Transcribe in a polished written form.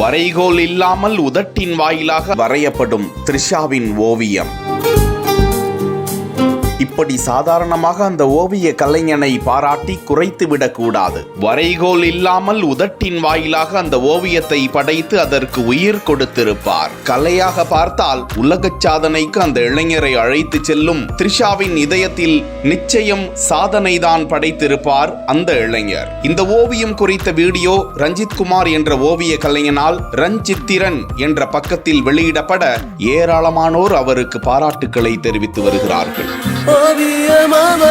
வரைகோல் இல்லாமல் உதட்டின் வாயிலாக வரையப்படும் த்ரிஷாவின் ஓவியம். இப்படி சாதாரணமாக அந்த ஓவிய கலைஞனை பாராட்டி குறைத்து விடக்கூடாது. வரைகோல் இல்லாமல் உதட்டின் வாயிலாக அந்த ஓவியத்தை படைத்து அதற்கு உயிர் கொடுத்திருப்பார். கலையாக பார்த்தால் உலக சாதனைக்கு அந்த இளைஞரை அழைத்து செல்லும் த்ரிஷாவின் இதயத்தில் நிச்சயம் சாதனைதான் படைத்திருப்பார் அந்த இளைஞர். இந்த ஓவியம் குறித்த வீடியோ ரஞ்சித் குமார் என்ற ஓவிய கலைஞனால் ரஞ்சித்திரன் என்ற பக்கத்தில் வெளியிடப்பட ஏராளமானோர் அவருக்கு பாராட்டுக்களை தெரிவித்து வருகிறார்கள். ஓவியமாக